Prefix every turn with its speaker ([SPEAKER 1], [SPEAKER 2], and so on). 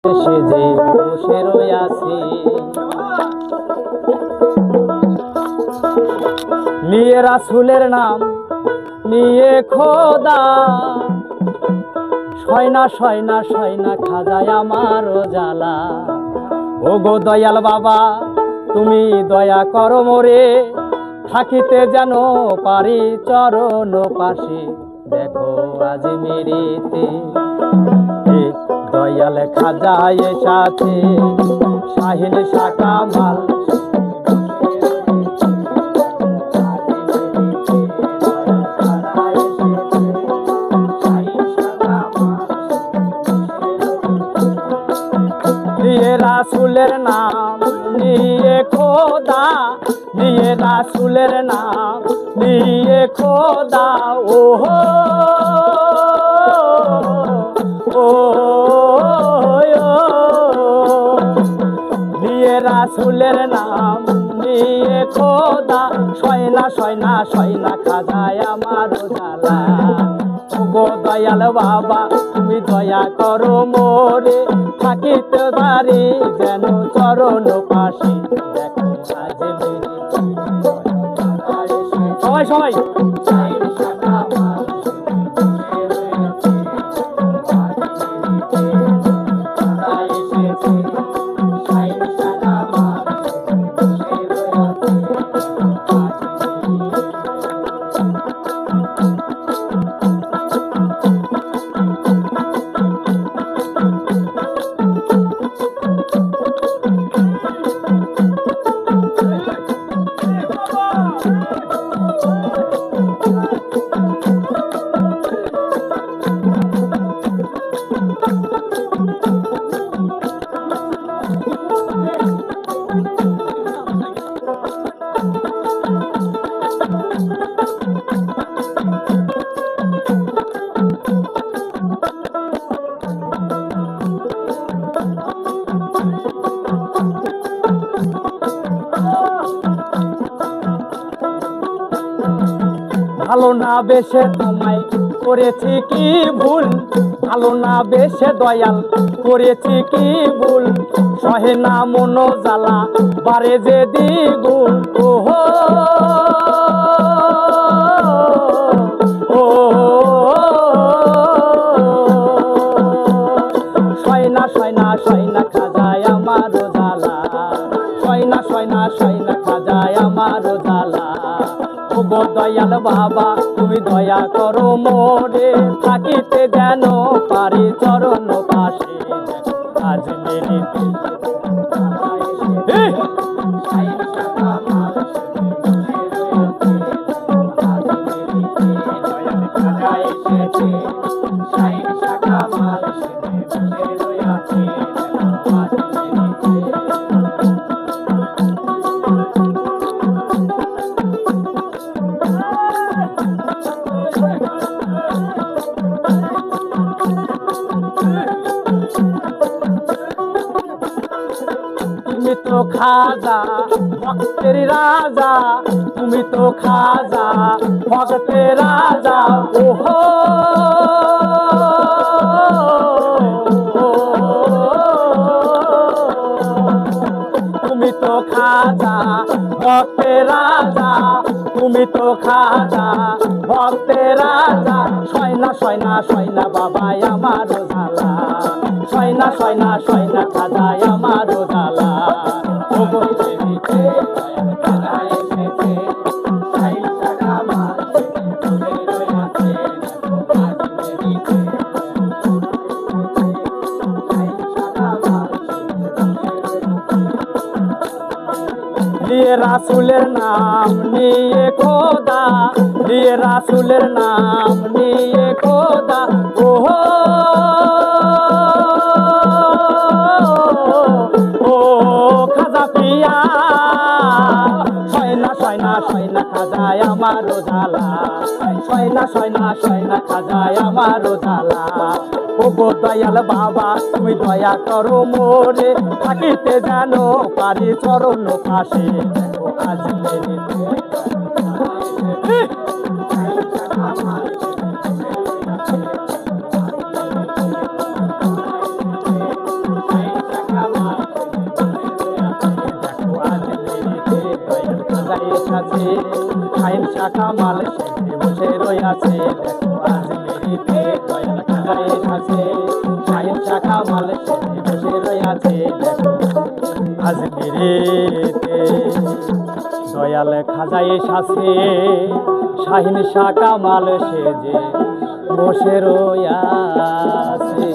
[SPEAKER 1] সে যে বসে রইয়াছি নিয়ে রাসূলের নাম নিয়ে খোদা সয়না সয়না সয়না খাজায় আমার জ্বালা ও গো দয়াল বাবা তুমি দয়া করো মোরে থাকিতে যেন পারি চরণ পাশে দেখো আজ মেরিতে দয়াল খাজা এসেছে শাহিন শাখা মাল নিয়ে রাসূলের নাম নিয়ে খোদা নিয়ে রাসূলের নাম নিয়ে খোদা ও ও নিয়ে রাসূলের নাম নিয়ে খোদা সয়না সয়না সয়না খাজায় আমার জ্বালা গো দয়াল বাবা তুমি দয়া করো মোরে থাকিতে পারি যেন চরণ পাশে দেখো আজ সবাই সবাই ভালো না বেশে তোমায় করেছি কি ভুল ভালো না বেশে দয়াল করেছি কি ভুল সহে না মন জ্বালা বারে যে দ্বিগুণ ওহো ও সয়না সয়না সয়না খাজায় আমার জ্বালা সয়না সয়না সয়না খাজায় আমার জ্বালা ও গো দয়াল বাবা তুমি দয়া করো মোরে থাকিতে যেন পারি চরণ পাশে আজ মেরিতে তুমি তো খাজা ভক্তের রাজা তুমি তো খাজা ভক্তের রাজা ওহো তুমি তো খাজা ভক্তের রাজা তুমি তো খাজা ভক্তের রাজা সয়না সয়না সয়না বাবাই আমার জ্বালা সয়না সয়না সয়না খাজায় আমার জ্বালা ও গো মেরিতে খাজা এসেছে শাহিন শাখা মাল রইয়াছে আজ মেরিতে নিয়ে রাসূলের নাম নিয়ে খোদা নিয়ে রাসূলের নাম নিয়ে খোদা ওহো ও খাজা পিয়া সয়না সয়না সয়না খাজায় আমার জ্বালা সয়না সয়না সয়না খাজায় আমার জ্বালা ও গো দয়াল বাবা তুমি দয়া করো মোরে থাকিতে যেন পারি চরণ পাশে দেখো আজ মেরিতে শাহিন শাখা মাল সেজে বসে রইয়াছে দেখো আজমিরিতে দয়াল খাজা এসেছে শাহিন শাখা মাল সেজে বসে রইয়াছে দেখো আজমিরিতে দয়াল খাজা এসেছে শাহিন শাখা মাল সেজে বসে রইয়াছে।